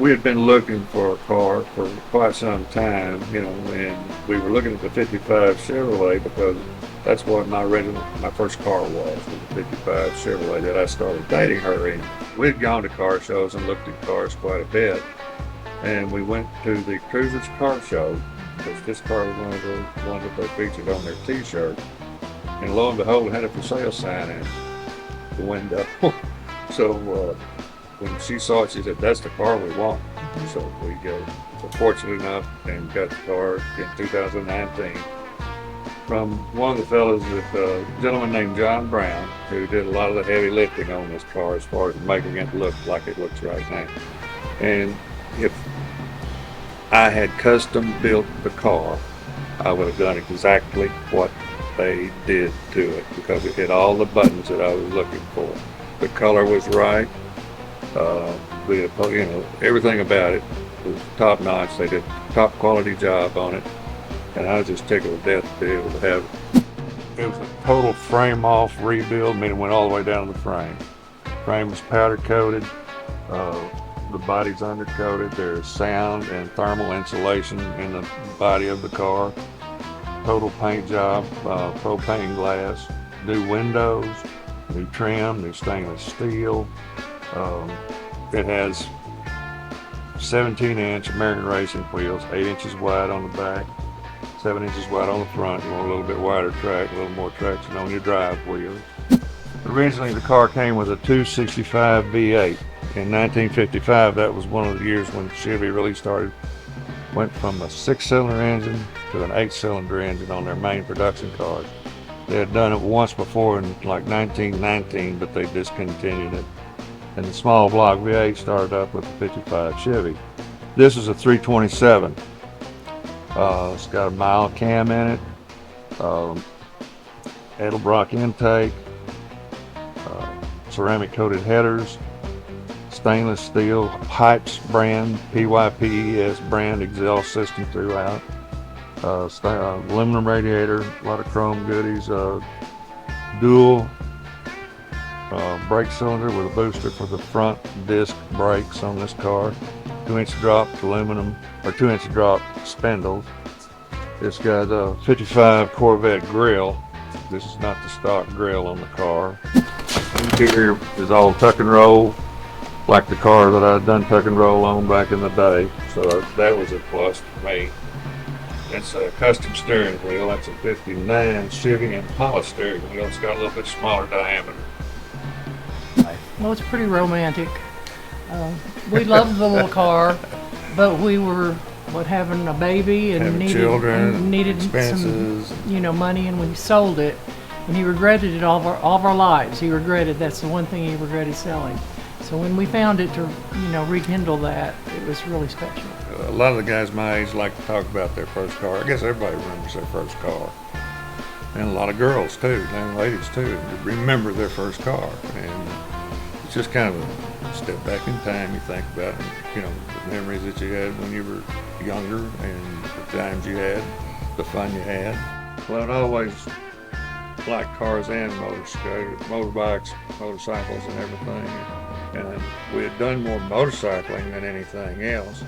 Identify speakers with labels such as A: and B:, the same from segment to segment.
A: we had been looking for a car for quite some time, and we were looking at the 55 Chevrolet because that's what my first car was the 55 Chevrolet that I started dating her in. We'd gone to car shows and looked at cars quite a bit, and we went to the Cruisers Car Show because this car was one that they featured on their T-shirt, and lo and behold, it had a for sale sign in the window. So when she saw it, she said, "That's the car we want." So we were fortunate enough and got the car in 2019 from one of the fellows, a gentleman named John Brown, who did a lot of the heavy lifting on this car as far as making it look like it looks right now. And if I had custom built the car, I would have done exactly what they did to it because it hit all the buttons that I was looking for. The color was right. Everything about it was top notch. They did a top quality job on it, and I was just tickled to death to be able to have it. It was a total frame off rebuild, meaning it went all the way down to the frame. Frame was powder coated. The body's undercoated. There's sound and thermal insulation in the body of the car. Total paint job, propane glass, new windows, new trim, new stainless steel. It has 17-inch American racing wheels, 8 inches wide on the back, 7 inches wide on the front. You want a little bit wider track, a little more traction on your drive wheels. Originally, the car came with a 265 V8. In 1955, that was one of the years when Chevy really went from a 6-cylinder engine to an 8-cylinder engine on their main production cars. They had done it once before in like 1919, but they discontinued it. And the small block V8 started up with the 55 Chevy. This is a 327. It's got a mild cam in it, Edelbrock intake, ceramic coated headers, stainless steel pipes brand, PYPES brand exhaust system throughout, aluminum radiator, a lot of chrome goodies, dual brake cylinder with a booster for the front disc brakes on this car, 2-inch drop aluminum or 2-inch drop spindles. It's got a 55 Corvette grill. This is not the stock grill on the car. Interior is all tuck and roll, like the car that I'd done tuck and roll on back in the day. So that was a plus for me. It's a custom steering wheel. That's a 59 Chevy Impala steering wheel. It's got a little bit smaller diameter.
B: Well, it's pretty romantic. We loved the little car, but we were having a baby and needed
A: expenses.
B: some money, and we sold it. And he regretted it all of our lives. That's the one thing he regretted selling. So when we found it to rekindle that, it was really special.
A: A lot of the guys my age like to talk about their first car. I guess everybody remembers their first car. And a lot of girls too, and ladies too, remember their first car. And it's just kind of a step back in time. You think about the memories that you had when you were younger and the times you had, the fun you had. Well, I always liked cars and motorbikes, motorcycles and everything. And we had done more motorcycling than anything else.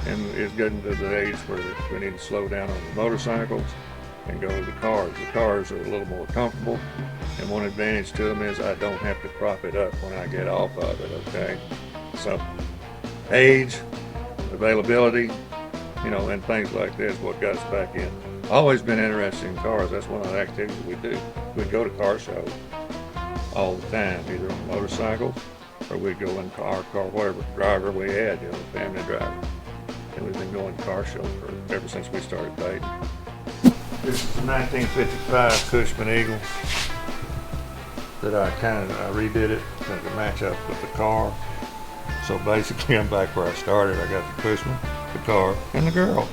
A: And it's getting to the age where we need to slow down on the motorcycles and go to the cars. The cars are a little more comfortable, and one advantage to them is I don't have to prop it up when I get off of it, okay? So age, availability, and things like this is what got us back in. Always been interested in cars. That's one of the activities we do. We'd go to car shows all the time, either on motorcycles or we'd go in our car, whatever driver we had, family driver. And we've been going to car shows ever since we started dating. This is a 1955 Cushman Eagle that I redid it to match up with the car. So basically I'm back where I started. I got the Cushman, the car, and the girl.